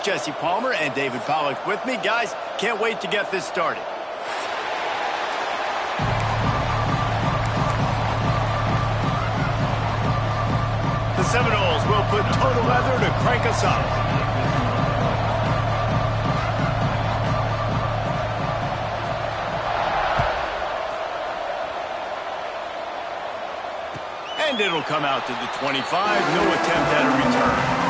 Jesse Palmer and David Pollack with me. Guys, can't wait to get this started. The Seminoles will put total weather to crank us up. And it'll come out to the 25. No attempt at a return.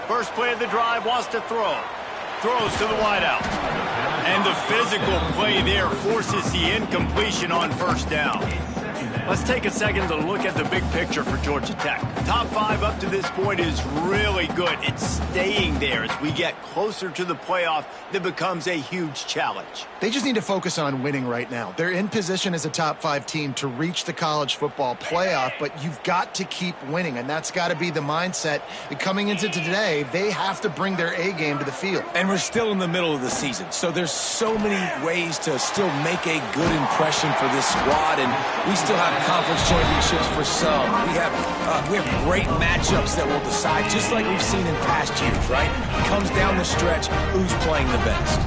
First play of the drive, wants to throw. Throws to the wideout. And the physical play there forces the incompletion on first down. Let's take a second to look at the big picture for Georgia Tech. Top 5 up to this point is really good. It's staying there as we get closer to the playoff that becomes a huge challenge. They just need to focus on winning right now. They're in position as a top 5 team to reach the college football playoff, but you've got to keep winning, and that's got to be the mindset. And coming into today, they have to bring their A game to the field. And we're still in the middle of the season, so there's so many ways to still make a good impression for this squad, and we still have conference championships for some. We have great matchups that will decide, just like we've seen in past years, right? It comes down the stretch, who's playing the best.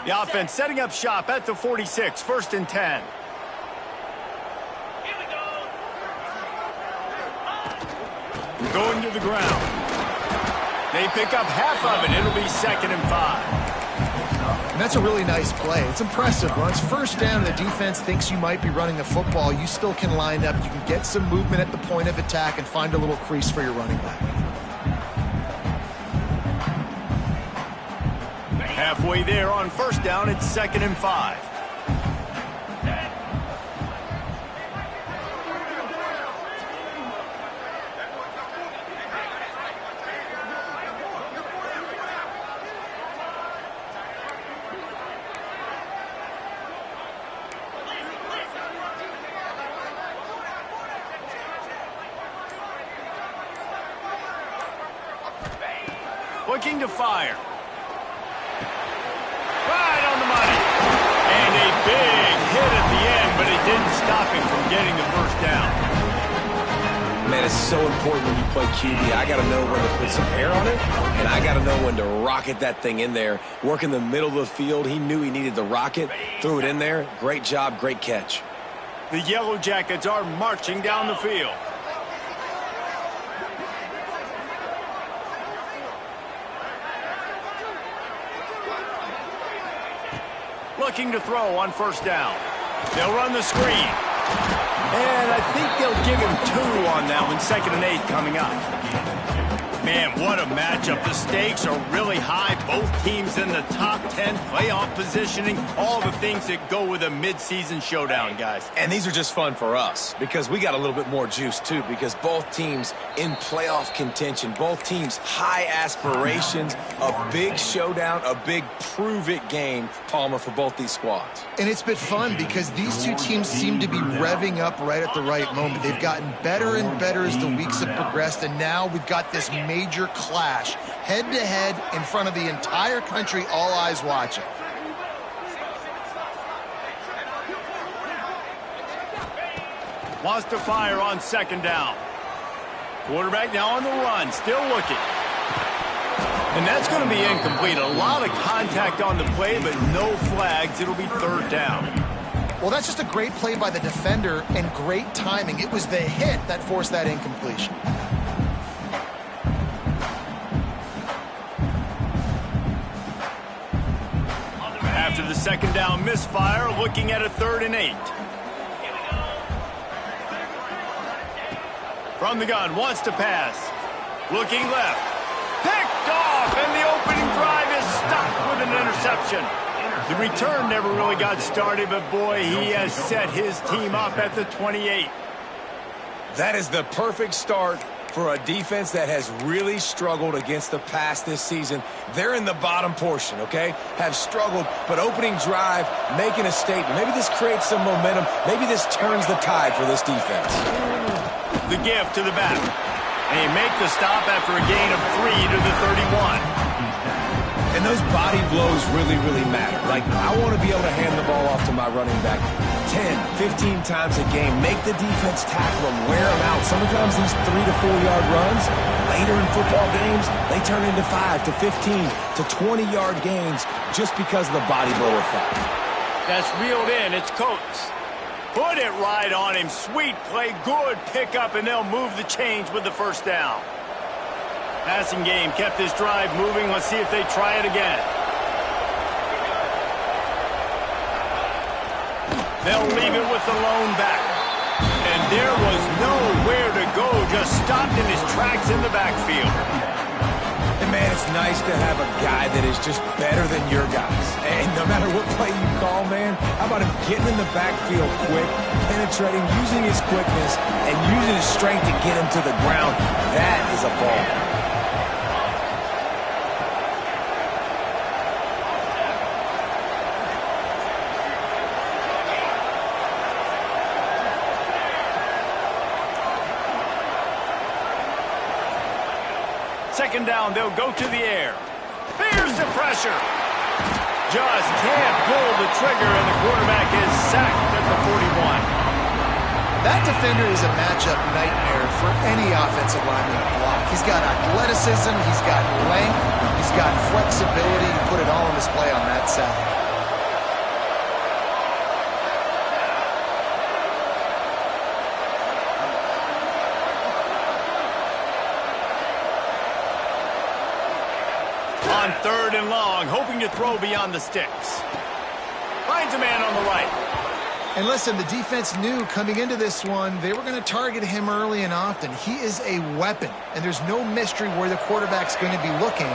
The offense setting up shop at the 46, 1st and 10. Going to the ground. They pick up half of it. It'll be 2nd and 5. And that's a really nice play. It's impressive. When it's first down, the defense thinks you might be running the football. You still can line up. You can get some movement at the point of attack and find a little crease for your running back. Halfway there on first down, it's 2nd and 5. Looking to fire. Right on the money. And a big hit at the end, but it didn't stop him from getting the first down. Man, it's so important when you play QB. I got to know when to put some air on it, and I got to know when to rocket that thing in there. Work in the middle of the field. He knew he needed the rocket. Threw it in there. Great job, great catch. The Yellow Jackets are marching down the field. Looking to throw on first down. They'll run the screen. And I think they'll give him 2 on that one. 2nd and 8 coming up. Man, what a matchup. The stakes are really high. Both teams in the top 10, playoff positioning, all the things that go with a midseason showdown, guys. And these are just fun for us because we got a little bit more juice, too, because both teams in playoff contention, both teams high aspirations, a big showdown, a big prove-it game, Palmer, for both these squads. And it's been fun because these two teams seem to be revving up right at the right moment. They've gotten better and better as the weeks have progressed, and now we've got this major clash, head-to-head in front of the entire country, all eyes watching. Wants to fire on 2nd down. Quarterback now on the run, still looking. And that's going to be incomplete. A lot of contact on the play, but no flags. It'll be 3rd down. Well, that's just a great play by the defender and great timing. It was the hit that forced that incompletion. After the 2nd down misfire, looking at a 3rd and 8. From the gun, wants to pass. Looking left. Picked off, and the opening drive is stopped with an interception. The return never really got started, but boy, he has set his team up at the 28. That is the perfect start for a defense that has really struggled against the pass this season. They're in the bottom portion, okay? Have struggled, but opening drive, making a statement. Maybe this creates some momentum. Maybe this turns the tide for this defense. The give to the back. And he make the stop after a gain of 3 to the 31. And those body blows really, really matter. Like, I want to be able to hand the ball off to my running back 10, 15 times a game. Make the defense tackle him, wear him out. Sometimes these 3 to 4 yard runs, later in football games, they turn into 5 to 15 to 20 yard gains just because of the body blow effect. That's reeled in. It's Coates. Put it right on him. Sweet play. Good pickup, and they'll move the chains with the first down. Passing game kept this drive moving. Let's see if they try it again. They'll leave it with the lone back. And there was nowhere to go. Just stopped in his tracks in the backfield. And, man, it's nice to have a guy that is just better than your guys. And no matter what play you call, man, how about him getting in the backfield quick, penetrating, using his quickness, and using his strength to get him to the ground. That is a ball. Second down, they'll go to the air. Here's the pressure. Just can't pull the trigger, and the quarterback is sacked at the 41. That defender is a matchup nightmare for any offensive lineman to block. He's got athleticism, he's got length, he's got flexibility. He put it all on display on that sack. On third and long, hoping to throw beyond the sticks. Finds a man on the right. And listen, the defense knew coming into this one, they were going to target him early and often. He is a weapon, and there's no mystery where the quarterback's going to be looking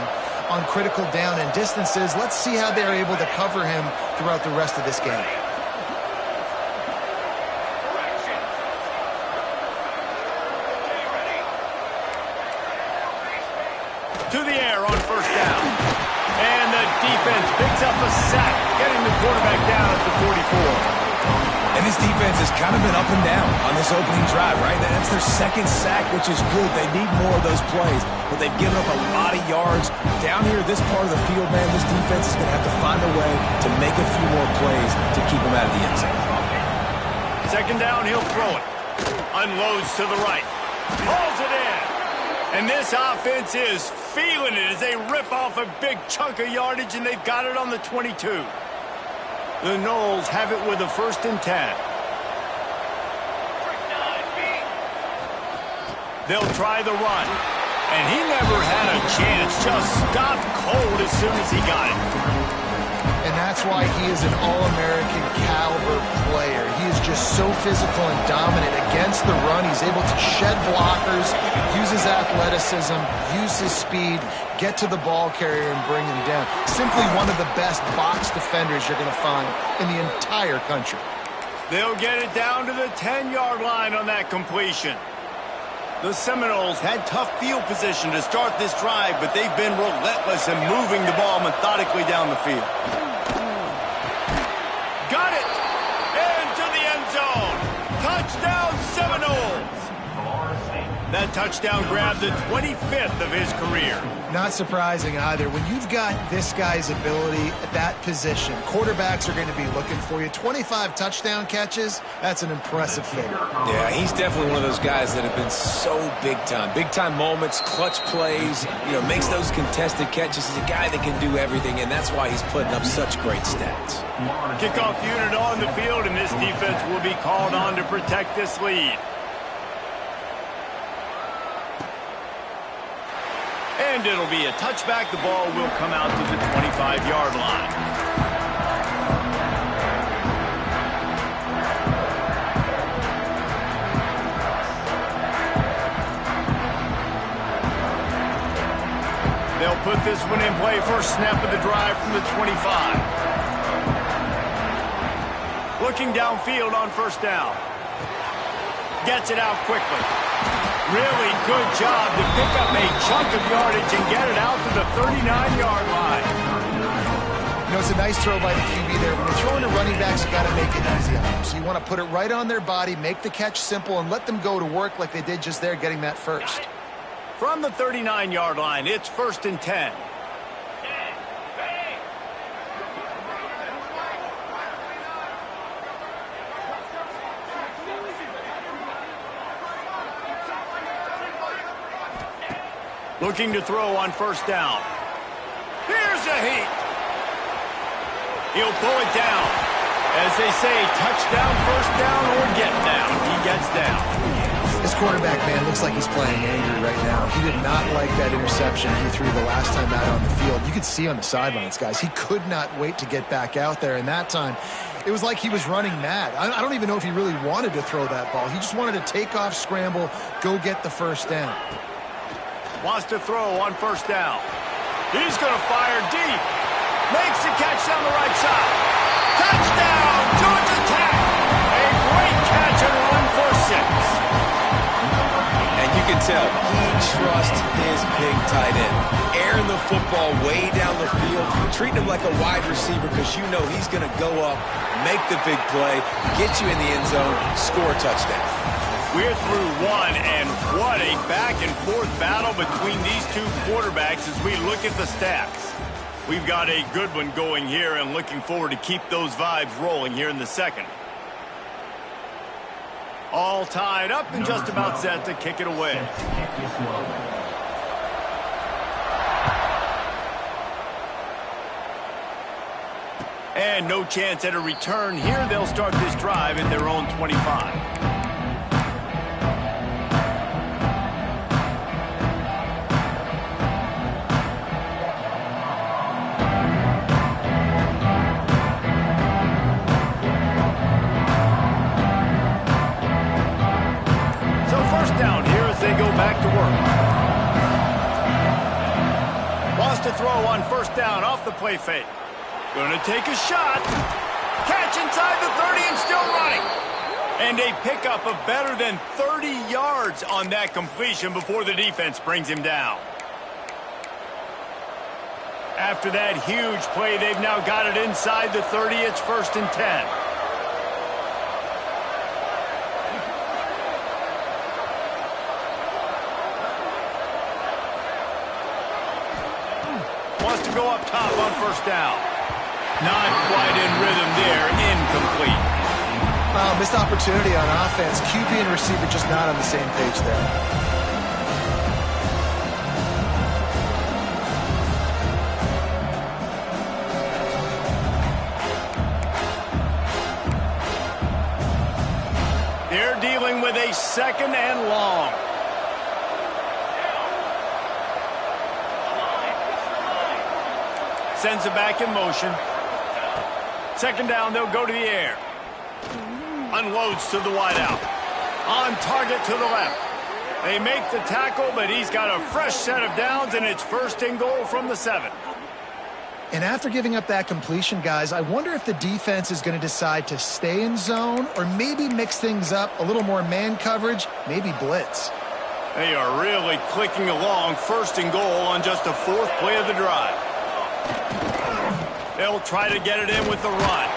on critical down and distances. Let's see how they're able to cover him throughout the rest of this game. To the air on first down. And the defense picks up a sack, getting the quarterback down at the 44. And this defense has kind of been up and down on this opening drive, right? That's their second sack, which is good. They need more of those plays, but they've given up a lot of yards. Down here, this part of the field, man, this defense is going to have to find a way to make a few more plays to keep them out of the end zone. Second down, he'll throw it. Unloads to the right. Hauls it in. And this offense is feeling it as they rip off a big chunk of yardage, and they've got it on the 22. The Noles have it with a 1st and 10. They'll try the run. And he never had a chance. Just stopped cold as soon as he got it. And that's why he is an All-American caliber player. He is just so physical and dominant against the run. He's able to shed blockers, use his athleticism, use his speed, get to the ball carrier and bring him down. Simply one of the best box defenders you're going to find in the entire country. They'll get it down to the 10-yard line on that completion. The Seminoles had tough field position to start this drive, but they've been relentless in moving the ball methodically down the field. Got it! Into the end zone! Touchdown, Seminoles! That touchdown grabbed the 25th of his career. Not surprising either. When you've got this guy's ability at that position, quarterbacks are going to be looking for you. 25 touchdown catches, that's an impressive figure. Yeah, he's definitely one of those guys that have been so big time. Big time moments, clutch plays, makes those contested catches. He's a guy that can do everything, and that's why he's putting up such great stats. Kickoff unit on the field, and this defense will be called on to protect this lead. And it'll be a touchback. The ball will come out to the 25-yard line. They'll put this one in play. First snap of the drive from the 25. Looking downfield on first down. gets it out quickly. Really good job to pick up a chunk of yardage and get it out to the 39-yard line. You know, it's a nice throw by the QB there. When you're throwing to running backs, you got to make it easy on them. So you want to put it right on their body, make the catch simple, and let them go to work like they did just there, getting that first. From the 39-yard line, it's 1st and 10. Looking to throw on 1st down. Here's a heat. He'll pull it down. As they say, touchdown, 1st down, or get down. He gets down. This quarterback, man, looks like he's playing angry right now. He did not like that interception he threw the last time out on the field. You could see on the sidelines, guys. He could not wait to get back out there, and that time it was like he was running mad. I don't even know if he really wanted to throw that ball. He just wanted to take off, scramble, go get the 1st down. Wants to throw on 1st down. He's going to fire deep. Makes the catch down the right side. Touchdown, Georgia Tech. A great catch and run for 6. And you can tell he trusts his big tight end. Airing the football way down the field, treating him like a wide receiver because you know he's going to go up, make the big play, get you in the end zone, score a touchdown. We're through one, and what a back-and-forth battle between these two quarterbacks as we look at the stats. We've got a good one going here and looking forward to keep those vibes rolling here in the second. All tied up and just about set to kick it away. And no chance at a return here. They'll start this drive at their own 25. To throw on 1st down off the play fake. Going to take a shot. Catch inside the 30 and still running. And a pickup of better than 30 yards on that completion before the defense brings him down. After that huge play, they've now got it inside the 30. It's 1st and 10. Wants to go up top on 1st down. Not quite in rhythm there. Incomplete. Missed opportunity on offense. QB and receiver just not on the same page there. They're dealing with a 2nd and long. Sends it back in motion. 2nd down, they'll go to the air. Unloads to the wideout. On target to the left. They make the tackle, but he's got a fresh set of downs, and it's 1st and goal from the 7. And after giving up that completion, guys, I wonder if the defense is going to decide to stay in zone or maybe mix things up, a little more man coverage, maybe blitz. They are really clicking along. 1st and goal on just the 4th play of the drive. They'll try to get it in with the run.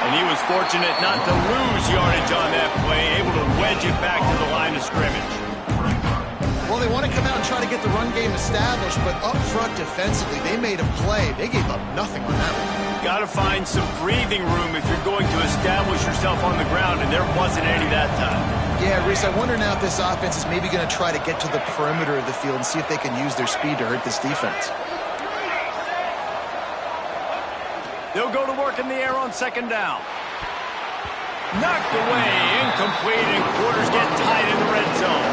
And he was fortunate not to lose yardage on that play, able to wedge it back to the line of scrimmage. Well, they want to come out and try to get the run game established, but up front defensively, they made a play. They gave up nothing on that one. Got to find some breathing room if you're going to establish yourself on the ground, and there wasn't any that time. Yeah, Reese, I wonder now if this offense is maybe going to try to get to the perimeter of the field and see if they can use their speed to hurt this defense. They'll go to work in the air on 2nd down. Knocked away, incomplete, and quarters get tight in the red zone.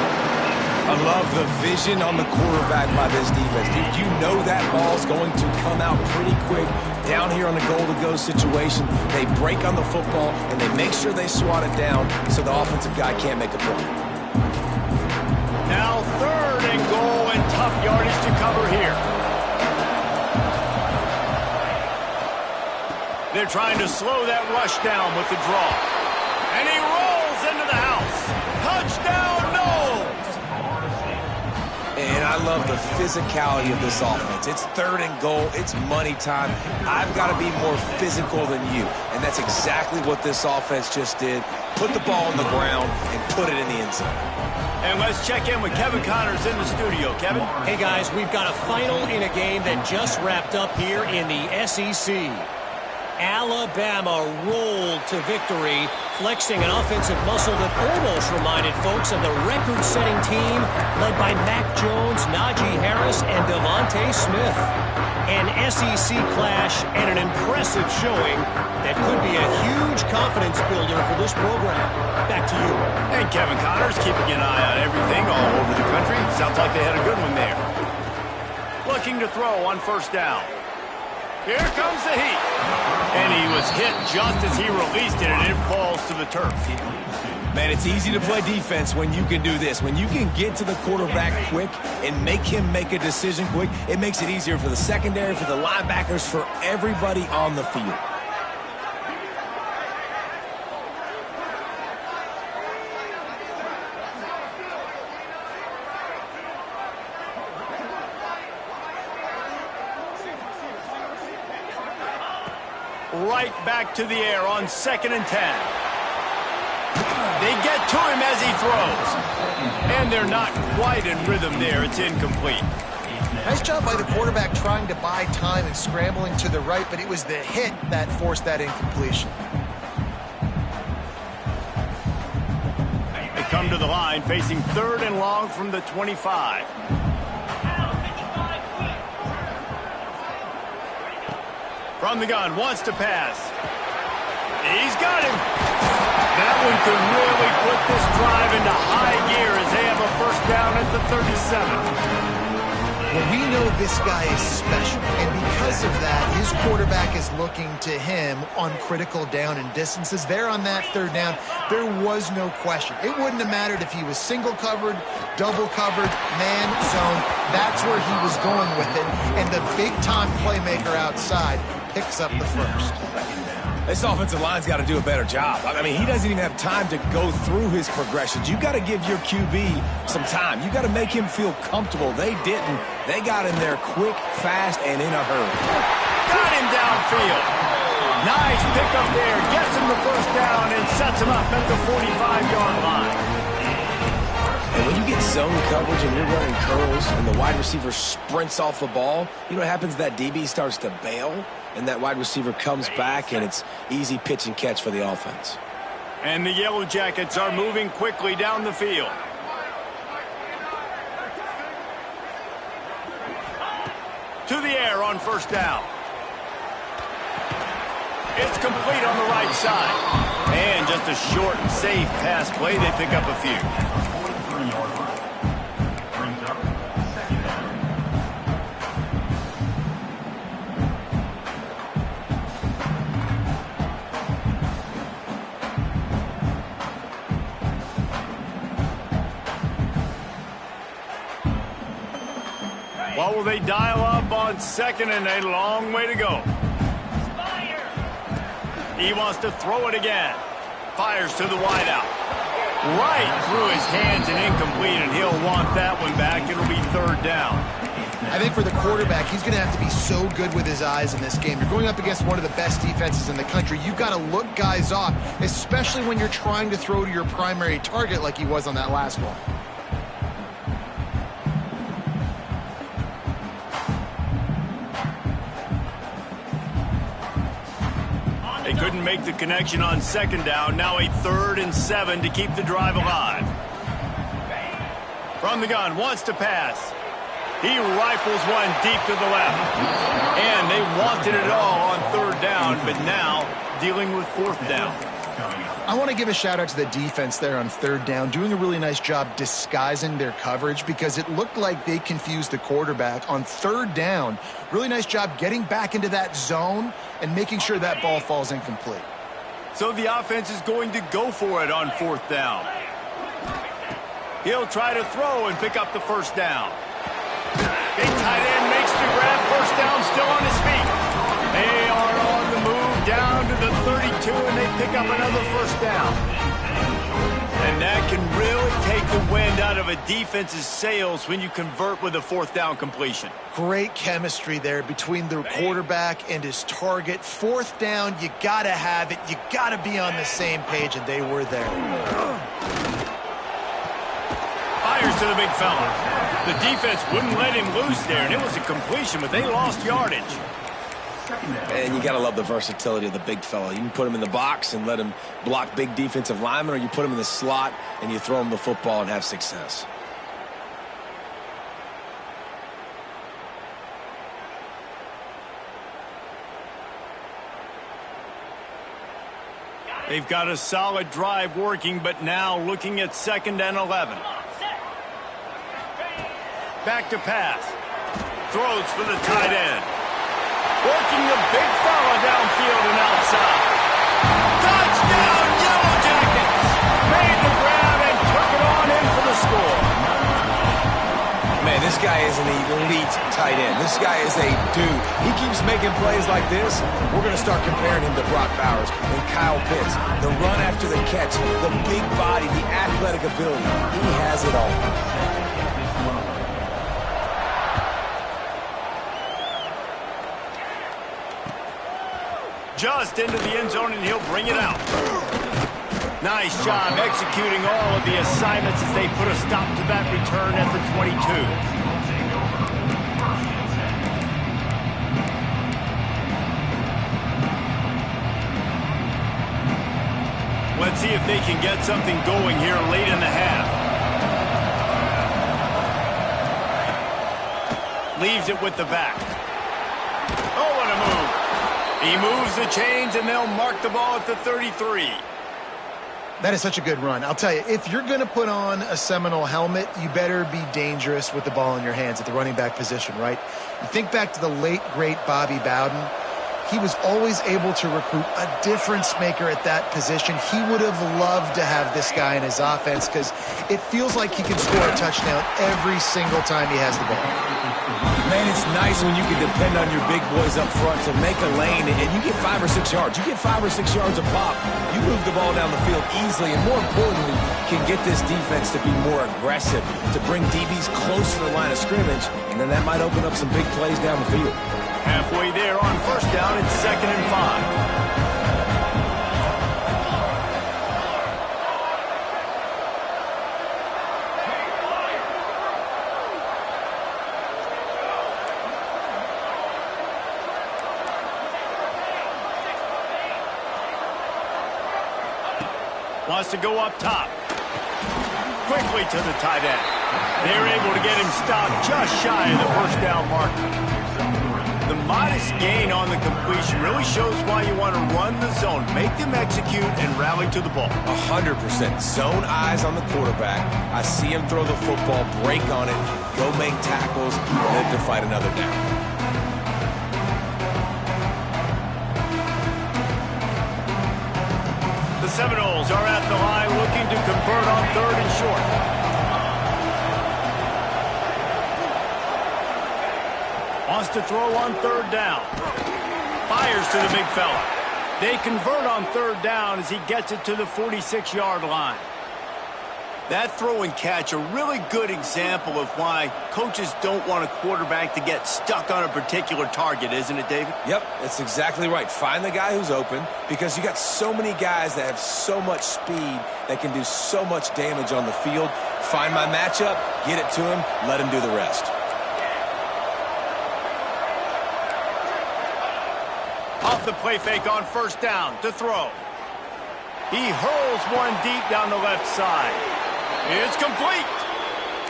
I love the vision on the quarterback by this defense. Dude, you know that ball's going to come out pretty quick. Down here on the goal-to-go situation, they break on the football, and they make sure they swat it down so the offensive guy can't make a play. Now 3rd and goal and tough yardage to cover here. They're trying to slow that rush down with the draw. And he rolls into the house. I love the physicality of this offense. It's third and goal. It's money time. I've got to be more physical than you. And that's exactly what this offense just did. Put the ball on the ground and put it in the end zone. And let's check in with Kevin Connors in the studio. Kevin? Hey, guys, we've got a final in a game that just wrapped up here in the SEC. Alabama rolled to victory, flexing an offensive muscle that almost reminded folks of the record-setting team led by Mac Jones, Najee Harris, and Devontae Smith. An SEC clash and an impressive showing that could be a huge confidence builder for this program. Back to you. And Kevin Connors keeping an eye on everything all over the country. Sounds like they had a good one there. Looking to throw on first down. Here comes the heat. And he was hit just as he released it, and it falls to the turf. Man, it's easy to play defense when you can do this. When you can get to the quarterback quick and make him make a decision quick, it makes it easier for the secondary, for the linebackers, for everybody on the field. Right back to the air on 2nd and 10. They get to him as he throws. And they're not quite in rhythm there. It's incomplete. Nice job by the quarterback trying to buy time and scrambling to the right, but it was the hit that forced that incompletion. They come to the line facing 3rd and long from the 25. From the gun, wants to pass. He's got him. That one could really put this drive into high gear as they have a first down at the 37. Well, we know this guy is special, and because of that, his quarterback is looking to him on critical down and distances. There on that 3rd down, there was no question. It wouldn't have mattered if he was single covered, double covered, man, zone. That's where he was going with it, and the big-time playmaker outside picks up the first. This offensive line's got to do a better job. I mean, he doesn't even have time to go through his progressions. You got to give your QB some time. You got to make him feel comfortable. They didn't. They got in there quick, fast, and in a hurry. Got him downfield. Nice pickup there. Gets him the first down and sets him up at the 45-yard line. And when you get zone coverage and you're running curls and the wide receiver sprints off the ball, you know what happens? That DB starts to bail, and that wide receiver comes back, and it's easy pitch and catch for the offense. And the Yellow Jackets are moving quickly down the field. To the air on first down. It's complete on the right side. And just a short and safe pass play. They pick up a few. What will they dial up on 2nd and a long way to go? He wants to throw it again. Fires to the wideout. Right through his hands and incomplete, and he'll want that one back. It'll be 3rd down. I think for the quarterback, he's going to have to be so good with his eyes in this game. You're going up against one of the best defenses in the country. You've got to look guys off, especially when you're trying to throw to your primary target like he was on that last one. They couldn't make the connection on 2nd down. Now a 3rd and 7 to keep the drive alive. From the gun, wants to pass. He rifles one deep to the left. And they wanted it all on 3rd down, but now dealing with 4th down. I want to give a shout out to the defense there on 3rd down, doing a really nice job disguising their coverage because it looked like they confused the quarterback on 3rd down. Really nice job getting back into that zone and making sure that ball falls incomplete. So the offense is going to go for it on 4th down. He'll try to throw and pick up the first down. Big tight end makes the grab, first down, still on his feet. They are on the move down to the 32, and they pick up another first down. And that can really take the wind out of a defense's sails when you convert with a fourth down completion. Great chemistry there between the quarterback and his target. Fourth down, you got to have it. You got to be on the same page, and they were there. Fires to the big fella. The defense wouldn't let him loose there, and it was a completion, but they lost yardage. And you got to love the versatility of the big fella. You can put him in the box and let him block big defensive linemen, or you put him in the slot and you throw him the football and have success. They've got a solid drive working, but now looking at 2nd and 11. Back to pass. Throws for the tight end. Working the big fella downfield and outside. Touchdown, Yellow Jackets! Made the grab and took it on in for the score. Man, this guy is an elite tight end. This guy is a dude. He keeps making plays like this. We're going to start comparing him to Brock Bowers and Kyle Pitts. The run after the catch, the big body, the athletic ability. He has it all. Just into the end zone, and he'll bring it out. Nice job executing all of the assignments as they put a stop to that return at the 22. Let's see if they can get something going here late in the half. Leaves it with the back. Oh, what a move. He moves the chains, and they'll mark the ball at the 33. That is such a good run. I'll tell you, if you're going to put on a Seminole helmet, you better be dangerous with the ball in your hands at the running back position, right? You think back to the late, great Bobby Bowden. He was always able to recruit a difference maker at that position. He would have loved to have this guy in his offense because it feels like he can score a touchdown every single time he has the ball. Man, it's nice when you can depend on your big boys up front to make a lane, and you get 5 or 6 yards. You get 5 or 6 yards a pop. You move the ball down the field easily, and more importantly, can get this defense to be more aggressive, to bring DBs close to the line of scrimmage, and then that might open up some big plays down the field. Halfway there on first down, it's 2nd and 5. Wants to go up top. Quickly to the tight end. They're able to get him stopped just shy of the first down marker. The modest gain on the completion really shows why you want to run the zone. Make them execute and rally to the ball. 100%. Zone eyes on the quarterback. I see him throw the football, break on it, go make tackles, live to fight another down. The Seminoles are at the line looking to convert on 3rd and short. Wants to throw on 3rd down. Fires to the big fella. They convert on 3rd down as he gets it to the 46-yard line. That throw and catch, a really good example of why coaches don't want a quarterback to get stuck on a particular target, isn't it, David? Yep, that's exactly right. Find the guy who's open, because you got so many guys that have so much speed that can do so much damage on the field. Find my matchup, get it to him, let him do the rest. Off the play fake on first down to throw. He hurls one deep down the left side. It's complete.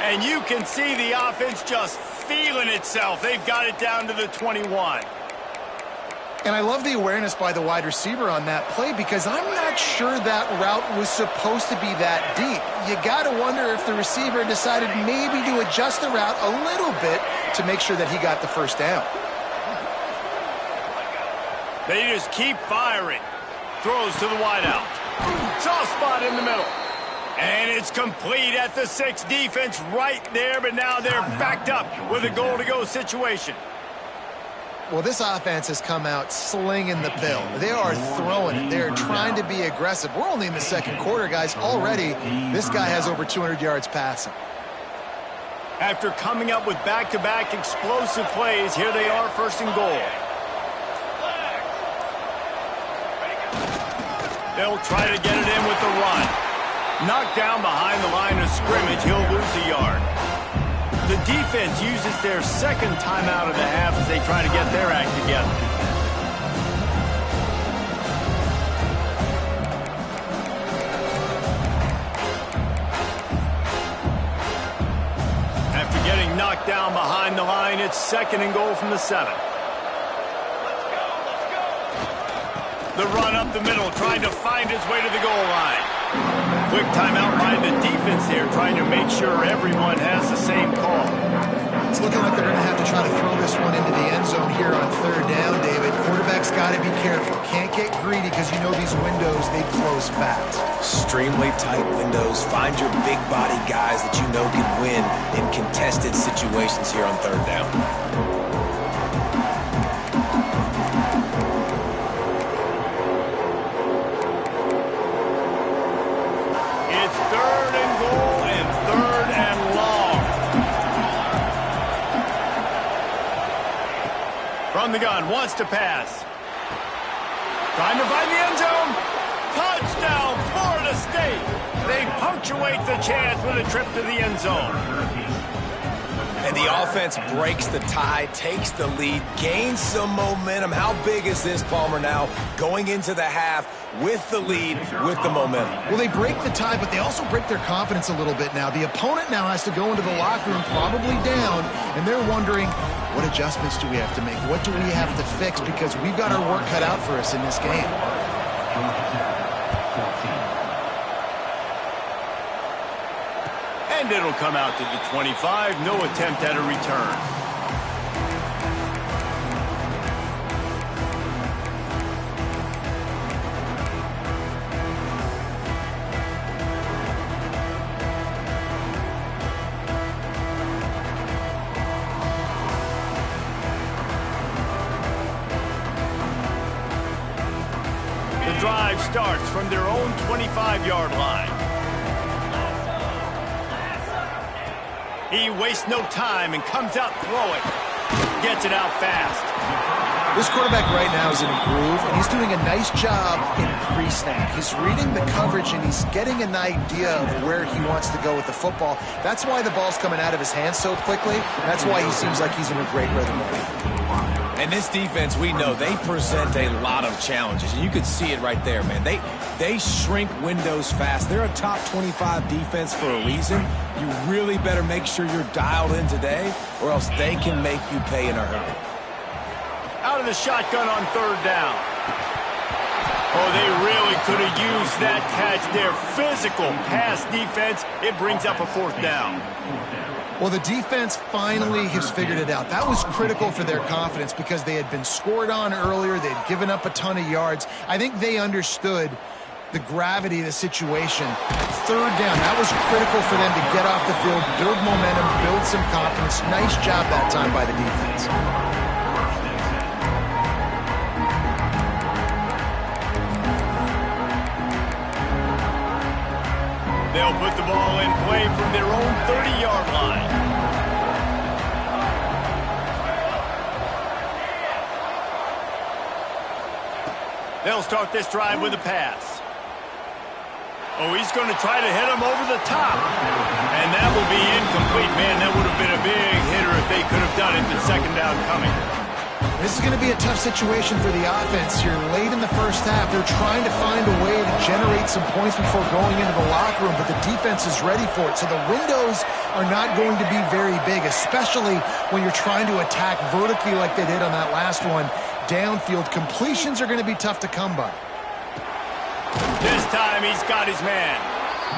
And you can see the offense just feeling itself. They've got it down to the 21. And I love the awareness by the wide receiver on that play because I'm not sure that route was supposed to be that deep. You got to wonder if the receiver decided maybe to adjust the route a little bit to make sure that he got the first down. They just keep firing. Throws to the wideout. Soft spot in the middle. And it's complete at the 6. Defense right there, but now they're backed up with a goal-to-go situation. Well, this offense has come out slinging the pill. They are throwing it. They're trying to be aggressive. We're only in the second quarter, guys. Already, this guy has over 200 yards passing. After coming up with back-to-back explosive plays, here they are, first and goal. They'll try to get it in with the run. Knocked down behind the line of scrimmage, he'll lose a yard. The defense uses their second timeout of the half as they try to get their act together. After getting knocked down behind the line, it's second and goal from the 7. The run up the middle, trying to find his way to the goal line. Quick timeout by the defense there, trying to make sure everyone has the same call. It's looking like they're going to have to try to throw this one into the end zone here on third down, David. Quarterback's got to be careful. Can't get greedy because you know these windows, they close fast. Extremely tight windows. Find your big body guys that you know can win in contested situations here on third down. From the gun, wants to pass. Trying to find the end zone. Touchdown, Florida State. They punctuate the chance with a trip to the end zone. And the offense breaks the tie, takes the lead, gains some momentum. How big is this, Palmer, now going into the half with the lead, with the momentum? Well, they break the tie, but they also break their confidence a little bit now. The opponent now has to go into the locker room probably down, and they're wondering, what adjustments do we have to make? What do we have to fix? Because we've got our work cut out for us in this game. And it'll come out to the 25. No attempt at a return. The drive starts from their own 25-yard line. He wastes no time and comes out throwing. Gets it out fast. This quarterback right now is in a groove, and he's doing a nice job in pre-snap. He's reading the coverage, and he's getting an idea of where he wants to go with the football. That's why the ball's coming out of his hands so quickly. That's why he seems like he's in a great rhythm. And this defense, we know, they present a lot of challenges. And you could see it right there, man. They shrink windows fast. They're a top 25 defense for a reason. You really better make sure you're dialed in today, or else they can make you pay in a hurry. Out of the shotgun on third down. Oh, they really could have used that catch there. Physical pass defense. It brings up a fourth down. Well, the defense finally has figured it out. That was critical for their confidence because they had been scored on earlier. They had given up a ton of yards. I think they understood the gravity of the situation. Third down, that was critical for them to get off the field, build momentum, build some confidence. Nice job that time by the defense. They'll put the ball in play from their own 30-yard line. They'll start this drive with a pass. Oh, he's going to try to hit him over the top. And that will be incomplete. Man, that would have been a big hitter if they could have done it. The second down coming. This is going to be a tough situation for the offense here. Late in the first half, they're trying to find a way to generate some points before going into the locker room, but the defense is ready for it. So the windows are not going to be very big, especially when you're trying to attack vertically like they did on that last one. Downfield completions are going to be tough to come by. This time he's got his man.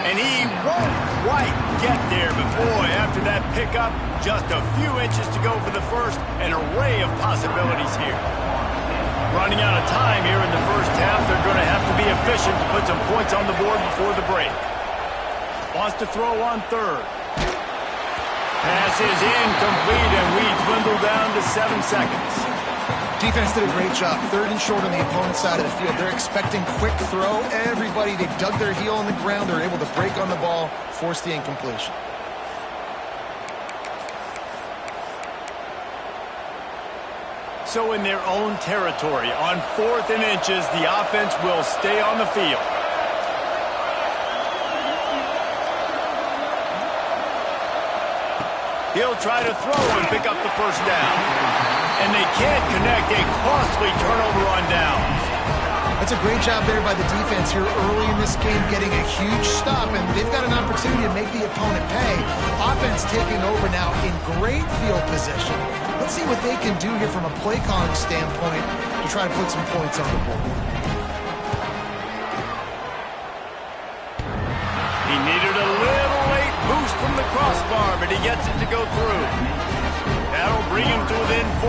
And he won't quite get there, but boy, after that pickup, just a few inches to go for the first, an array of possibilities here. Running out of time here in the first half, they're going to have to be efficient to put some points on the board before the break. Wants to throw on third. Pass is incomplete, and we dwindle down to 7 seconds. Defense did a great job. 3rd and short on the opponent's side of the field. They're expecting quick throw. Everybody, they dug their heel on the ground. They're able to break on the ball, force the incompletion. So in their own territory, on 4th and inches, the offense will stay on the field. He'll try to throw and pick up the first down. And they can't connect, a costly turnover on downs. That's a great job there by the defense here early in this game, getting a huge stop, and they've got an opportunity to make the opponent pay. Offense taking over now in great field position. Let's see what they can do here from a play calling standpoint to try to put some points on the board. He needed a little late boost from the crossbar, but he gets it to go through. That'll bring him to within 4.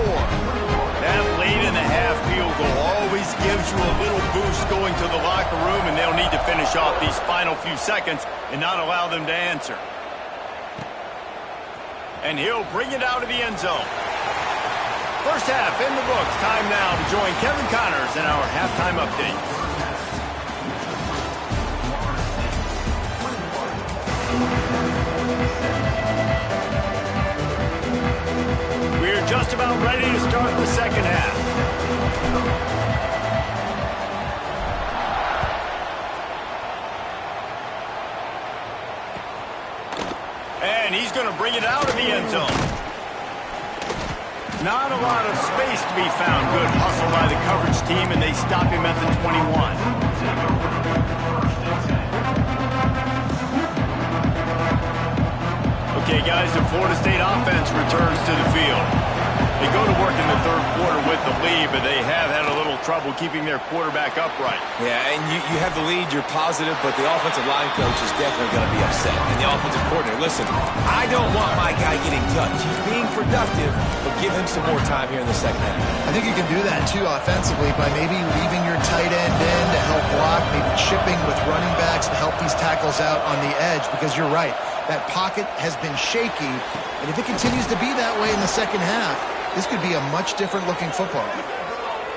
That late in the half field goal always gives you a little boost going to the locker room, and they'll need to finish off these final few seconds and not allow them to answer. And he'll bring it out of the end zone. First half in the books. Time now to join Kevin Connors in our halftime update. We're just about ready to start the second half. And he's going to bring it out of the end zone. Not a lot of space to be found. Good hustle by the coverage team, and they stop him at the 21. Okay, guys, the Florida State offense returns to the field. They go to work in the 3rd quarter with the lead, but they have had a little trouble keeping their quarterback upright. Yeah, and you have the lead, you're positive, but the offensive line coach is definitely going to be upset. And the offensive coordinator, listen, I don't want my guy getting touched. He's being productive, but give him some more time here in the second half. I think you can do that, too, offensively, by maybe leaving your tight end in to help block, maybe chipping with running backs to help these tackles out on the edge, because you're right. That pocket has been shaky, and if it continues to be that way in the second half, this could be a much different-looking football game.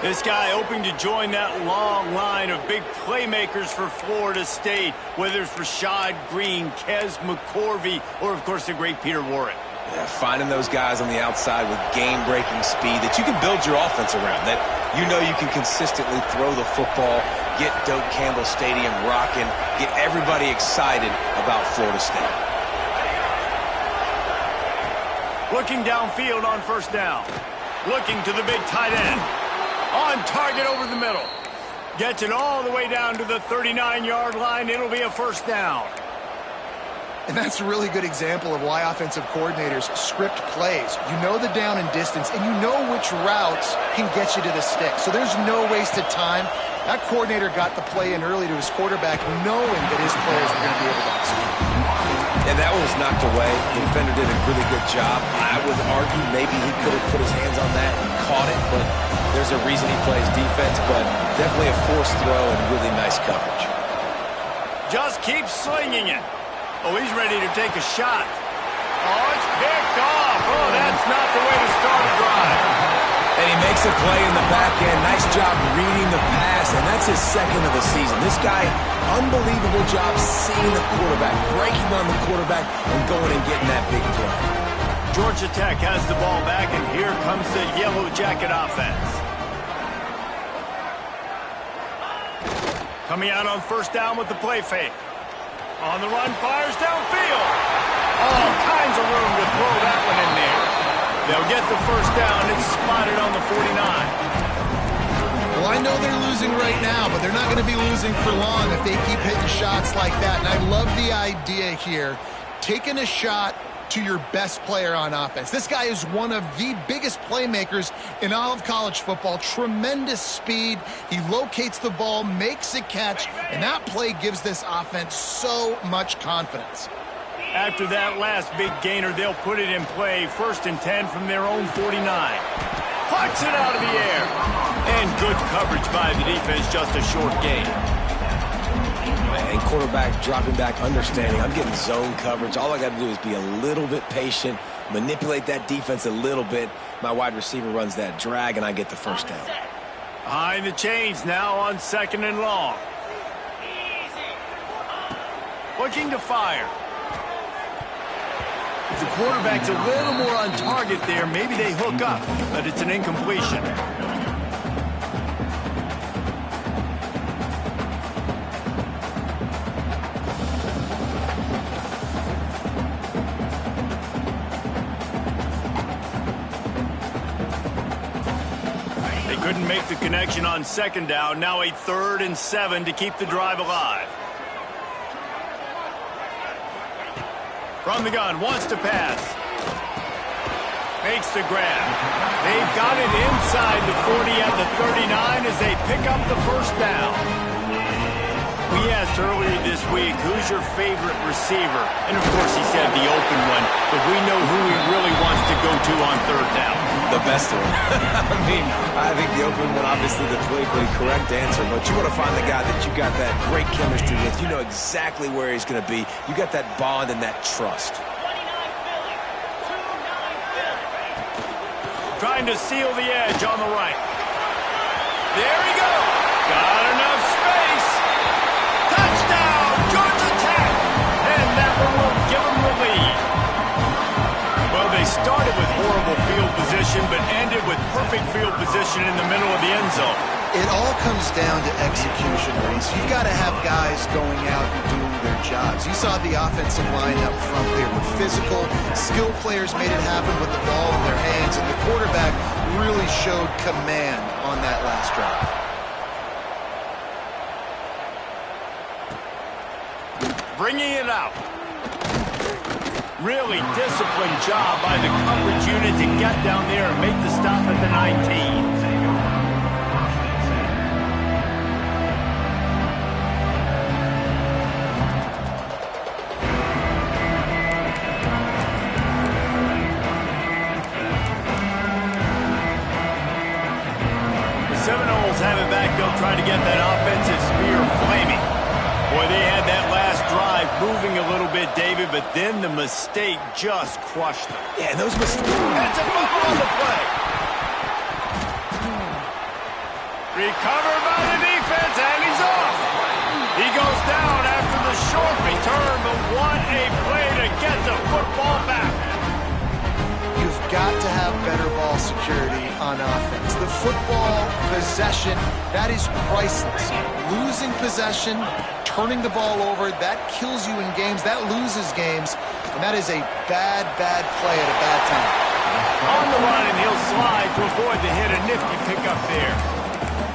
This guy hoping to join that long line of big playmakers for Florida State, whether it's Rashad Green, Kez McCorvey, or, of course, the great Peter Warrick. Yeah, finding those guys on the outside with game-breaking speed that you can build your offense around, that you know you can consistently throw the football, get Doak Campbell Stadium rocking, get everybody excited about Florida State. Looking downfield on first down. Looking to the big tight end. On target over the middle. Gets it all the way down to the 39-yard line. It'll be a first down. And that's a really good example of why offensive coordinators script plays. You know the down and distance, and you know which routes can get you to the stick. So there's no wasted time. That coordinator got the play in early to his quarterback, knowing that his players were going to be able to execute. And that one was knocked away. The defender did a really good job. I would argue maybe he could have put his hands on that and caught it, but there's a reason he plays defense, but definitely a forced throw and really nice coverage. Just keep slinging it. Oh, he's ready to take a shot. Oh, it's picked off. Oh, that's not the way to start a drive. And he makes a play in the back end. Nice job reading the pass, and that's his second of the season. This guy, unbelievable job seeing the quarterback, breaking on the quarterback, and going and getting that big play. Georgia Tech has the ball back, and here comes the Yellow Jacket offense. Coming out on first down with the play fake. On the run, fires downfield. All kinds of room to throw that one in there. They'll get the first down. It's spotted on the 49. Well, I know they're losing right now, but they're not going to be losing for long if they keep hitting shots like that. And I love the idea here, taking a shot to your best player on offense. This guy is one of the biggest playmakers in all of college football. Tremendous speed. He locates the ball, makes a catch, and that play gives this offense so much confidence. After that last big gainer, they'll put it in play. 1st and 10 from their own 49. Pucks it out of the air. And good coverage by the defense, just a short gain. And quarterback dropping back, understanding I'm getting zone coverage. All I got to do is be a little bit patient manipulate that defense a little bit. My wide receiver runs that drag, and I get the first down. Behind the chains now on 2nd and long. Looking to fire. If the quarterback's a little more on target there, maybe they hook up, but it's an incompletion. They couldn't make the connection on 2nd down. Now a 3rd and 7 to keep the drive alive. From the gun, wants to pass. Makes the grab. They've got it inside the 40 at the 39 as they pick up the first down. We asked earlier this week, who's your favorite receiver? And of course he said the open one, but we know who he really wants to go to on 3rd down. The best one. I think the open one, obviously the politically correct answer, but you want to find the guy that you got that great chemistry with. You know exactly where he's going to be. You got that bond and that trust. Trying to seal the edge on the right. There he goes. Got enough space. Touchdown, Georgia Tech. And that one will give them the lead. Well, they started with horrible field position, but ended with perfect field position in the middle of the end zone. It all comes down to execution, Reese. You've got to have guys going out and doing their jobs. You saw the offensive line up front. They were physical. Skilled players made it happen with the ball in their hands, and the quarterback really showed command on that last drive. Bringing it out. Really disciplined job by the coverage unit to get down there and make the stop at the 19. Seminoles have it back. They'll try to get that offensive spear flaming. Boy, they had that last drive moving a little bit, David, but then the mistake just crushed them. Yeah, and those mistakes. That's a fumble on the play. Recovered by the defense, and he's off. He goes down after the short return, but what a play to get the football back. You've got to have better ball security on offense. The football possession, that is priceless. Losing possession, turning the ball over, that kills you in games, that loses games, and that is a bad, bad play at a bad time. On the run, and he'll slide to avoid the hit. A nifty pickup there.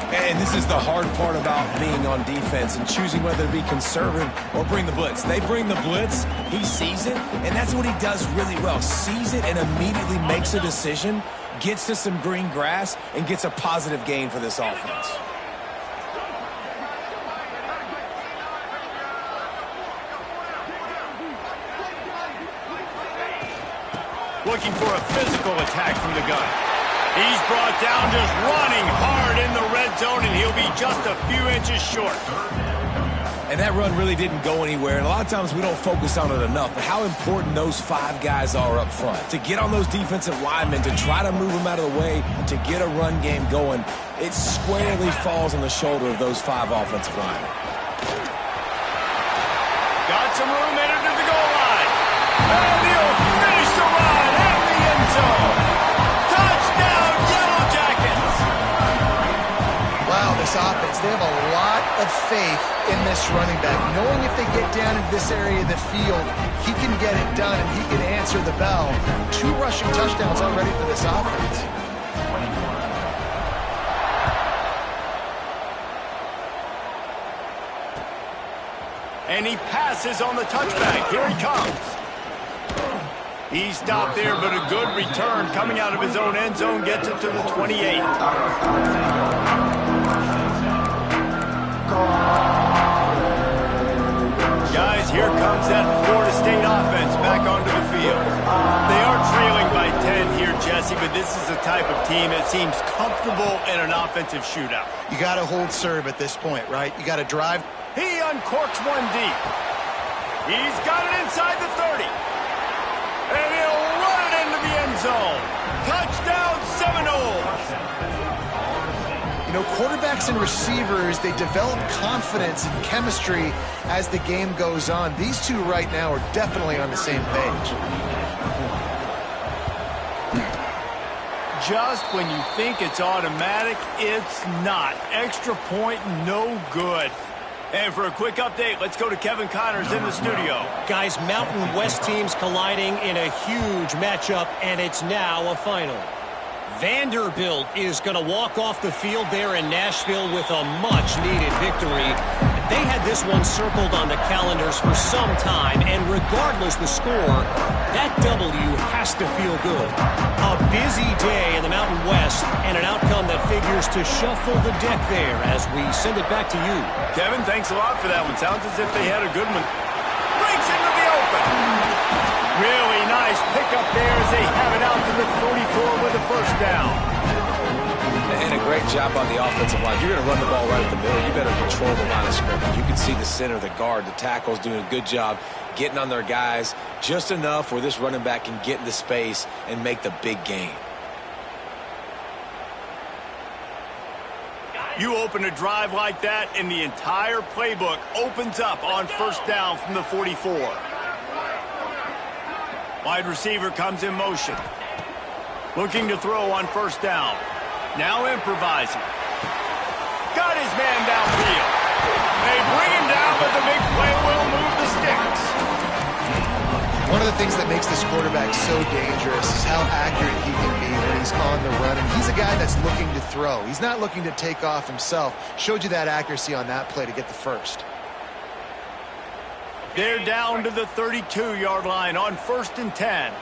And this is the hard part about being on defense and choosing whether to be conservative or bring the blitz. They bring the blitz, he sees it, and that's what he does really well. Sees it and immediately makes a decision, gets to some green grass, and gets a positive gain for this offense. Looking for a physical attack from the gun. He's brought down just running hard in the red zone, and he'll be just a few inches short. And that run really didn't go anywhere, and a lot of times we don't focus on it enough, but how important those 5 guys are up front. To get on those defensive linemen, to try to move them out of the way, to get a run game going, it squarely falls on the shoulder of those 5 offensive linemen. Got some room headed to the goal line. And he'll finish the run at the end zone. Touchdown, Yellow Jackets! Wow, this offense, they have a lot of faith in this running back, knowing if they get down into this area of the field, he can get it done and he can answer the bell. 2 rushing touchdowns already for this offense. And he passes on the touchback. Here he comes. He stopped there, but a good return coming out of his own end zone gets it to the 28. Guys, here comes that Florida State offense back onto the field. They are trailing by 10 here, Jesse, but this is the type of team that seems comfortable in an offensive shootout. You got to hold serve at this point, right? You got to drive. He uncorks one deep. He's got it inside the 30. And he'll run it in zone. Touchdown Seminoles! You know, quarterbacks and receivers, they develop confidence and chemistry as the game goes on. These two right now are definitely on the same page. Just when you think it's automatic, it's not. Extra point, no good. And for a quick update, let's go to Kevin Connors in the studio. Guys, Mountain West teams colliding in a huge matchup, and it's now a final. Vanderbilt is going to walk off the field there in Nashville with a much-needed victory. They had this one circled on the calendars for some time, and regardless the score, that W has to feel good. A busy day in the Mountain West, and an outcome that figures to shuffle the deck there as we send it back to you. Kevin, thanks a lot for that one. Sounds as if they had a good one. Breaks into the open. Really nice pickup there as they have it out to the 44 with a first down. And a great job on the offensive line. You're going to run the ball right at the middle. You better control the line of scrimmage. You can see the center, the guard, the tackles doing a good job getting on their guys just enough where this running back can get into space and make the big gain. You open a drive like that, and the entire playbook opens up on first down from the 44. Wide receiver comes in motion. Looking to throw on first down. Now improvising. Got his man downfield. They bring him down, but the big play will move the sticks. One of the things that makes this quarterback so dangerous is how accurate he can be when he's on the run. And he's a guy that's looking to throw. He's not looking to take off himself. Showed you that accuracy on that play to get the first. They're down to the 32-yard line on 1st and 10.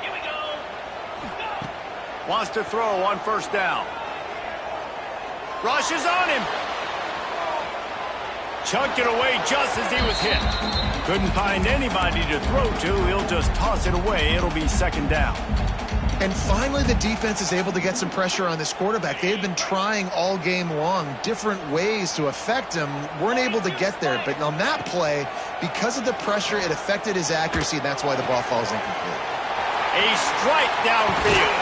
Here we go. Wants to throw on first down. Rushes on him. Chucked it away just as he was hit. Couldn't find anybody to throw to. He'll just toss it away. It'll be second down. And finally, the defense is able to get some pressure on this quarterback. They had been trying all game long different ways to affect him. Weren't able to get there. But on that play, because of the pressure, it affected his accuracy, and that's why the ball falls incomplete. A strike downfield.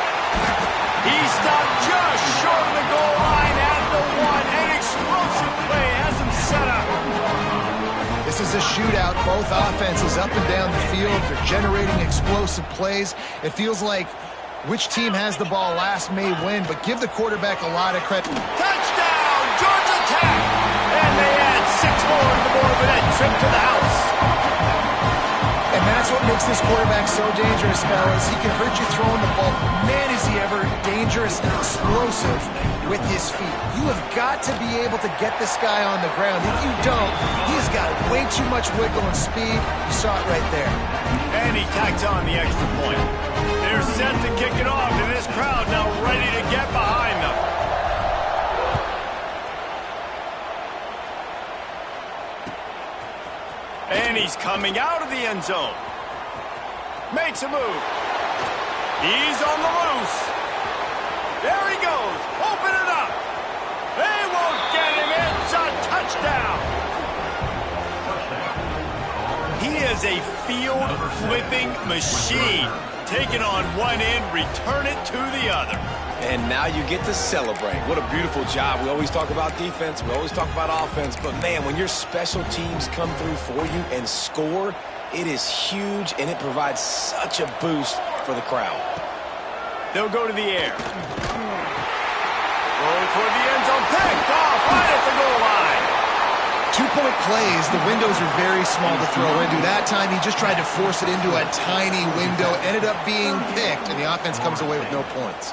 He stopped just short of the goal line at the 1. An explosive play has him set up. This is a shootout. Both offenses up and down the field. They're generating explosive plays. It feels like which team has the ball last may win, but give the quarterback a lot of credit. Touchdown, Georgia Tech! And they add 6 more to the board with that trip to the house. And that's what makes this quarterback so dangerous, fellas. He can hurt you throwing the ball. Man, is he ever dangerous and explosive with his feet. You have got to be able to get this guy on the ground. If you don't, he's got way too much wiggle and speed. You saw it right there. And he tacks on the extra point. They're set to kick it off, and this crowd now ready to get behind them. And he's coming out of the end zone. Makes a move. He's on the loose. There he goes. Open it up. They won't get him. It's a touchdown. He is a field-flipping machine. Take it on one end, return it to the other. And now you get to celebrate. What a beautiful job. We always talk about defense. We always talk about offense. But, man, when your special teams come through for you and score, it is huge, and it provides such a boost for the crowd. They'll go to the air. Roll toward the end zone. Picked off right at the goal line. 2-point plays, the windows are very small to throw into. That time, he just tried to force it into a tiny window, ended up being picked, and the offense comes away with no points.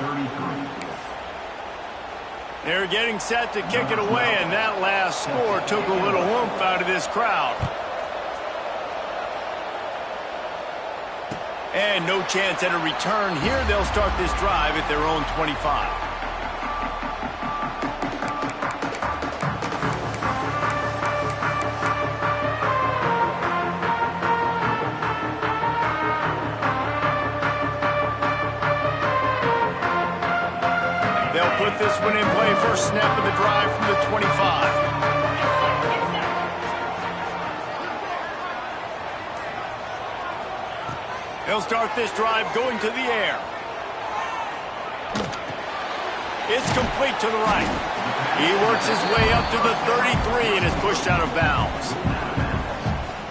They're getting set to kick it away, and that last score took a little oomph out of this crowd. And no chance at a return here. They'll start this drive at their own 25. They'll put this one in play. First snap of the drive from the 25. They'll start this drive going to the air. It's complete to the right. He works his way up to the 33 and is pushed out of bounds.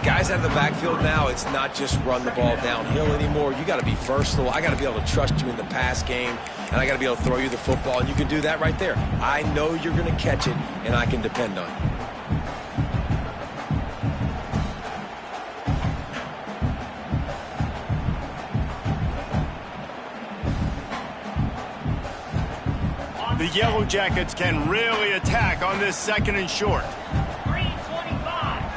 Guys out of the backfield now, it's not just run the ball downhill anymore. You got to be versatile. I got to be able to trust you in the pass game, and I got to be able to throw you the football, and you can do that right there. I know you're going to catch it, and I can depend on you. The Yellow Jackets can really attack on this 2nd and short. 3:25.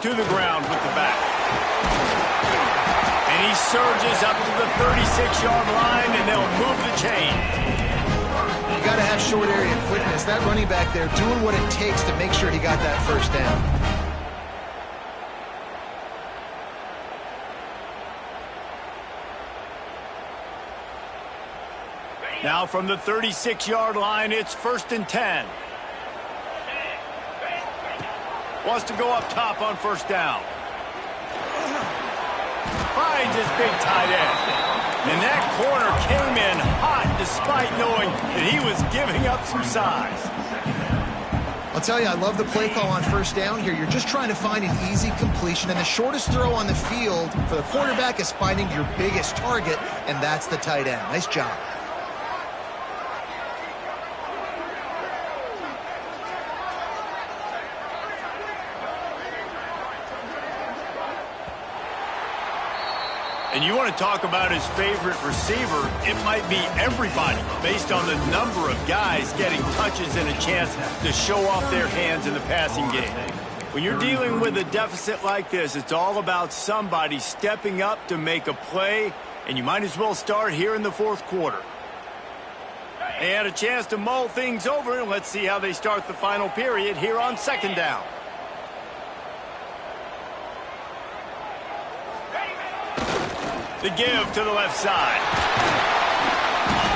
To the ground with the back. And he surges up to the 36-yard line, and they'll move the chain. You got to have short area quickness. That running back there doing what it takes to make sure he got that first down. Now from the 36-yard line, it's 1st and 10. Wants to go up top on 1st down. Finds his big tight end. And that corner came in hot despite knowing that he was giving up some size. I'll tell you, I love the play call on 1st down here. You're just trying to find an easy completion, and the shortest throw on the field for the quarterback is finding your biggest target, and that's the tight end. Nice job. And you want to talk about his favorite receiver, it might be everybody based on the number of guys getting touches and a chance to show off their hands in the passing game. When you're dealing with a deficit like this, it's all about somebody stepping up to make a play, and you might as well start here in the 4th quarter. They had a chance to mull things over, and let's see how they start the final period here on 2nd down. The give to the left side.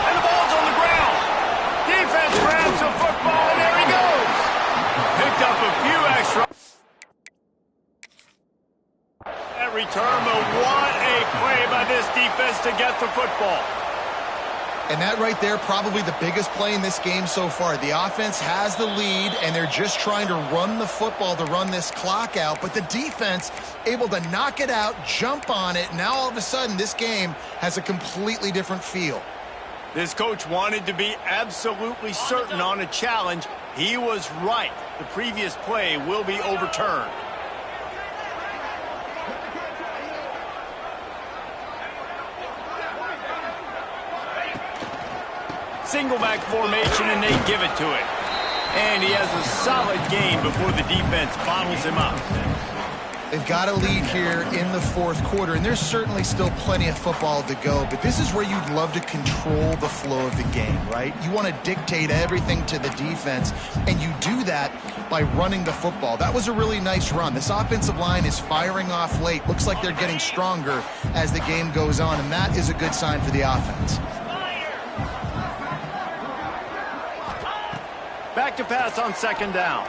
And the ball's on the ground. Defense grabs the football, and there he goes. Picked up a few extra. That return, but what a play by this defense to get the football. And that right there, probably the biggest play in this game so far. The offense has the lead, and they're just trying to run the football to run this clock out. But the defense able to knock it out, jump on it. Now all of a sudden, this game has a completely different feel. This coach wanted to be absolutely certain on a challenge. He was right. The previous play will be overturned. Single back formation, and they give it to it. And he has a solid game before the defense bottles him up. They've got a lead here in the 4th quarter, and there's certainly still plenty of football to go, but this is where you'd love to control the flow of the game, right? You want to dictate everything to the defense, and you do that by running the football. That was a really nice run. This offensive line is firing off late. Looks like they're getting stronger as the game goes on, and that is a good sign for the offense. Back to pass on 2nd down.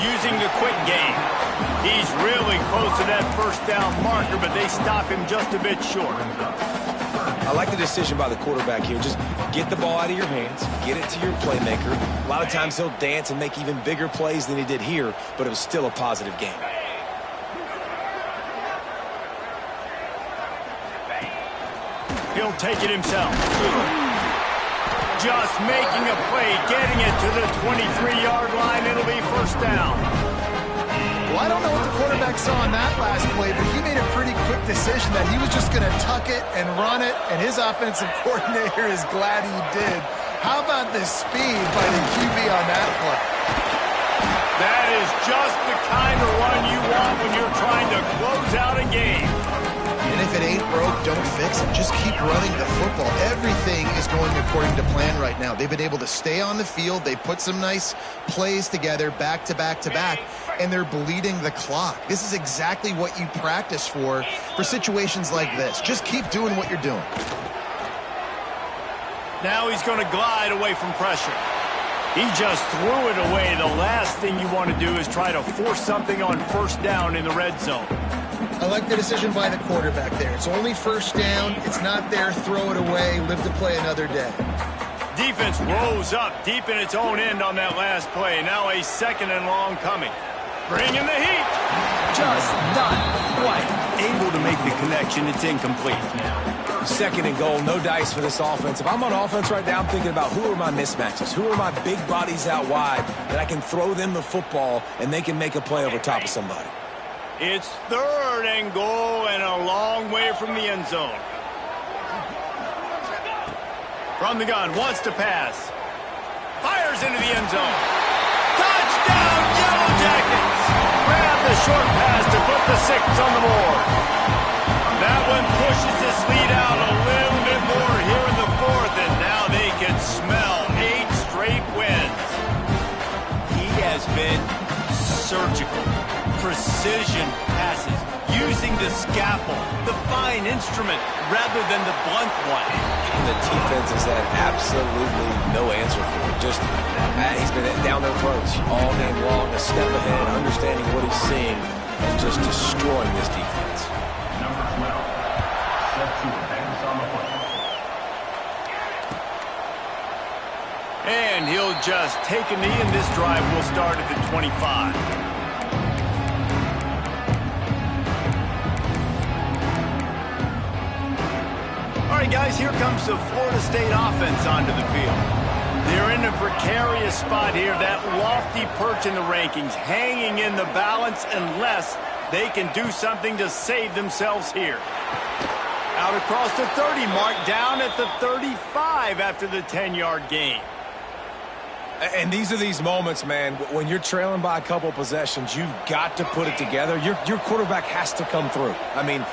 Using the quick game. He's really close to that 1st down marker, but they stop him just a bit short. I like the decision by the quarterback here. Just get the ball out of your hands, get it to your playmaker. A lot of times he'll dance and make even bigger plays than he did here, but it was still a positive game. He'll take it himself. Just making a play, getting it to the 23-yard line. It'll be 1st down. Well, I don't know what the quarterback saw on that last play, but he made a pretty quick decision that he was just going to tuck it and run it, and his offensive coordinator is glad he did. How about the speed by the QB on that play? That is just the kind of run you want when you're trying to close out a game. And if it ain't broke, don't fix it. Just keep running the football. Everything is going according to plan right now. They've been able to stay on the field. They put some nice plays together back to back to back, and they're bleeding the clock. This is exactly what you practice for situations like this. Just keep doing what you're doing. Now he's going to glide away from pressure. He just threw it away. The last thing you want to do is try to force something on 1st down in the red zone. I like the decision by the quarterback there. It's only first down. It's not there. Throw it away. Live to play another day. Defense rose up deep in its own end on that last play. Now a 2nd and long coming. Bringing the heat. Just not quite able to make the connection. It's incomplete. 2nd and goal, no dice for this offense. If I'm on offense right now, I'm thinking about who are my mismatches? Who are my big bodies out wide that I can throw them the football and they can make a play over top of somebody? It's 3rd and goal and a long way from the end zone. From the gun, wants to pass. Fires into the end zone. Touchdown, Yellow Jackets! Grab the short pass to put the 6 on the board. That one pushes this lead out a little bit more here in the 4th, and now they can smell 8 straight wins. He has been surgical. Precision passes, using the scalpel, the fine instrument, rather than the blunt one. And the defense has had absolutely no answer for it. Just, he's been down their throats all game long, a step ahead, understanding what he's seeing, and just destroying this defense. Number 12, set to advance on the play. And he'll just take a knee, and this drive will start at the 25. All right, guys, here comes the Florida State offense onto the field. They're in a precarious spot here, that lofty perch in the rankings, hanging in the balance unless they can do something to save themselves here. Out across the 30 mark, down at the 35 after the 10-yard gain. And these are these moments, man, when you're trailing by a couple possessions, you've got to put it together. Your quarterback has to come through. I mean,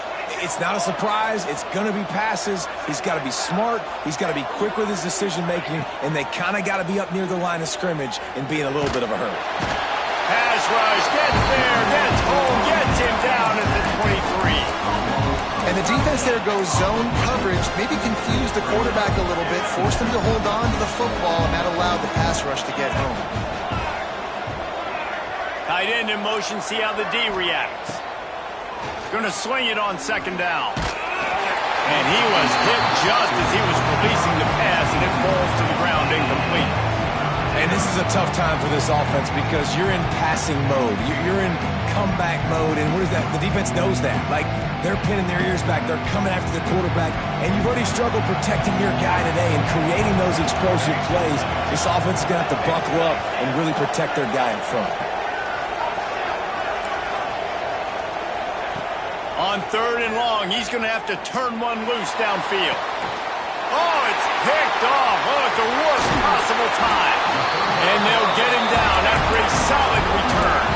it's not a surprise. It's going to be passes. He's got to be smart. He's got to be quick with his decision-making, and they kind of got to be up near the line of scrimmage and be in a little bit of a hurry. Pass rush, gets there, gets home, gets him down at the 23. And the defense there goes zone coverage, maybe confused the quarterback a little bit, forced him to hold on to the football, and that allowed the pass rush to get home. Tight end in motion, see how the D reacts. Going to swing it on 2nd down. And he was hit just as he was releasing the pass, and it falls to the ground incomplete. And this is a tough time for this offense because you're in passing mode. You're in comeback mode, and what is that? The defense knows that. Like, they're pinning their ears back. They're coming after the quarterback, and you've already struggled protecting your guy today and creating those explosive plays. This offense is going to have to buckle up and really protect their guy in front. On 3rd and long, he's going to have to turn one loose downfield. Oh, it's picked off. Oh, at the worst possible time. And they'll get him down after a solid return.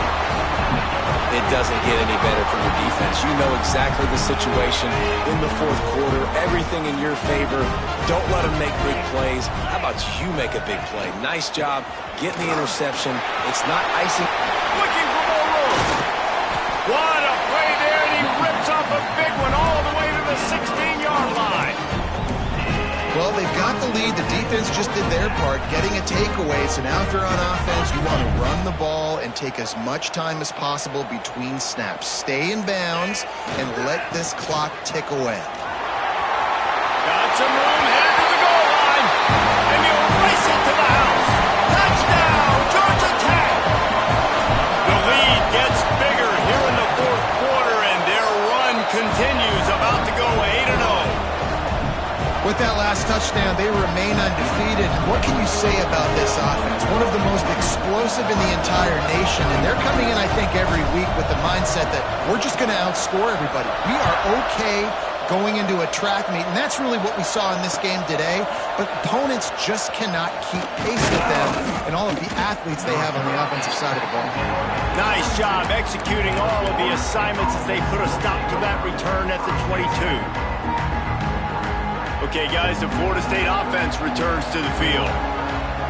It doesn't get any better from the defense. You know exactly the situation in the 4th quarter. Everything in your favor. Don't let them make big plays. How about you make a big play? Nice job getting the interception. It's not icing. Looking for more room. What a play there, and he rips off a big one all the way to the 16-yard line. Well, they've got the lead. The defense just did their part, getting a takeaway. So now if you're on offense, you want to run the ball and take as much time as possible between snaps. Stay in bounds and let this clock tick away. Got some room, headed to the goal line. And he'll race it to the house. Touchdown, Georgia Tech. The lead gets bigger here in the 4th quarter, and their run continues, about to go 8-0. With that last touchdown, they remain undefeated. What can you say about this offense? One of the most explosive in the entire nation, and they're coming in, I think, every week with the mindset that we're just going to outscore everybody. We are okay going into a track meet, and that's really what we saw in this game today. But opponents just cannot keep pace with them and all of the athletes they have on the offensive side of the ball. Nice job executing all of the assignments as they put a stop to that return at the 22. Okay, guys, the Florida State offense returns to the field.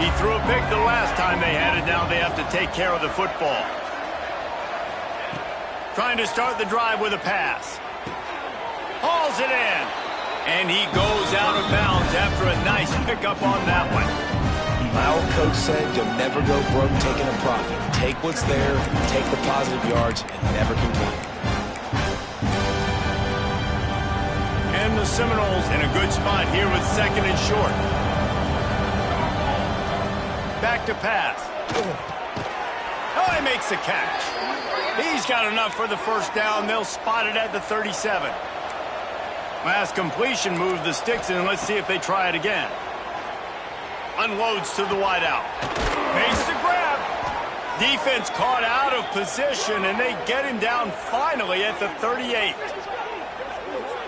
He threw a pick the last time they had it. Now they have to take care of the football. Trying to start the drive with a pass. Hauls it in. And he goes out of bounds after a nice pickup on that one. My old coach said you'll never go broke taking a profit. Take what's there, take the positive yards, and never complain. And the Seminoles in a good spot here with second and short. Back to pass. Oh, he makes the catch. He's got enough for the first down. They'll spot it at the 37. Last completion moved the sticks in. Let's see if they try it again. Unloads to the wideout. Makes the grab. Defense caught out of position, and they get him down finally at the 38.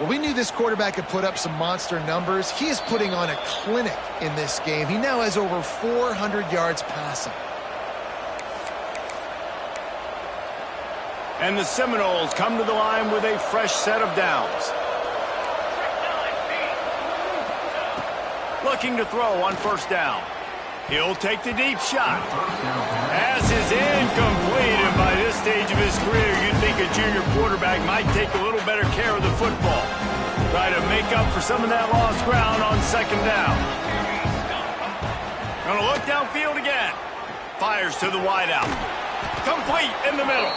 Well, we knew this quarterback could put up some monster numbers. He is putting on a clinic in this game. He now has over 400 yards passing. And the Seminoles come to the line with a fresh set of downs. Looking to throw on first down. He'll take the deep shot. Pass is incomplete, and by this stage of his career, you'd think a junior quarterback might take a little better care of the football. Try to make up for some of that lost ground on second down. Gonna look downfield again. Fires to the wideout. Complete in the middle.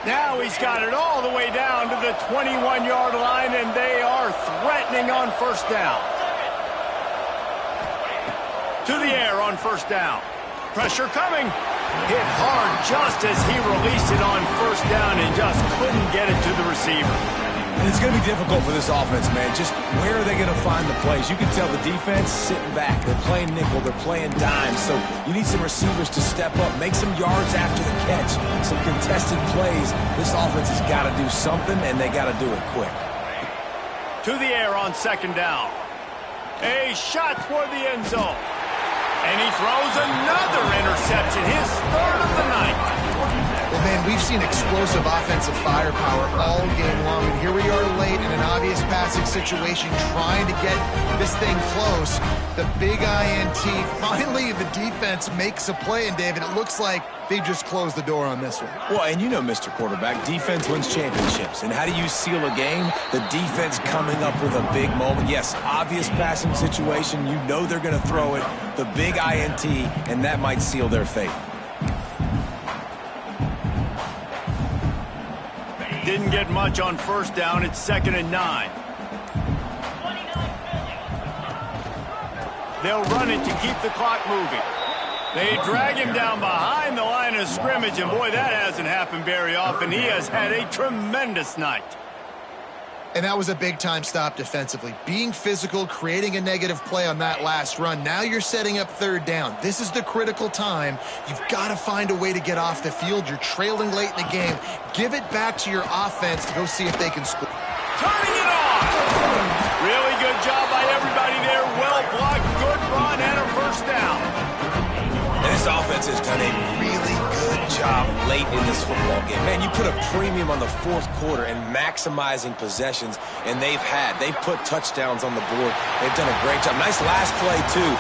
Now he's got it all the way down to the 21-yard line, and they are threatening on first down. To the air on first down. Pressure coming. Hit hard just as he released it on first down and just couldn't get it to the receiver. And it's going to be difficult for this offense, man. Just where are they going to find the plays? You can tell the defense sitting back. They're playing nickel. They're playing dime. So you need some receivers to step up, make some yards after the catch, some contested plays. This offense has got to do something, and they got to do it quick. To the air on second down. A shot toward the end zone. And he throws another interception, his third of the night. Well, man, we've seen explosive offensive firepower all game long, and here we are late in an obvious passing situation trying to get this thing close. The big INT, finally the defense makes a play, and David, it looks like they just closed the door on this one. Well, and you know, Mr. Quarterback, defense wins championships. And how do you seal a game? The defense coming up with a big moment. Yes, obvious passing situation. You know they're going to throw it. The big INT, and that might seal their fate. Didn't get much on first down. It's 2nd and 9. They'll run it to keep the clock moving. They drag him down behind the line of scrimmage, and boy, that hasn't happened very often. He has had a tremendous night. And that was a big-time stop defensively. Being physical, creating a negative play on that last run. Now you're setting up third down. This is the critical time. You've got to find a way to get off the field. You're trailing late in the game. Give it back to your offense to go see if they can score. Turning it on! Really good job by everybody there. Well blocked, good run, and a first down. And this offense has done a really good job late in this football game. Man, you put a premium on the fourth quarter and maximizing possessions, and they've put touchdowns on the board. They've done a great job. Nice last play, too.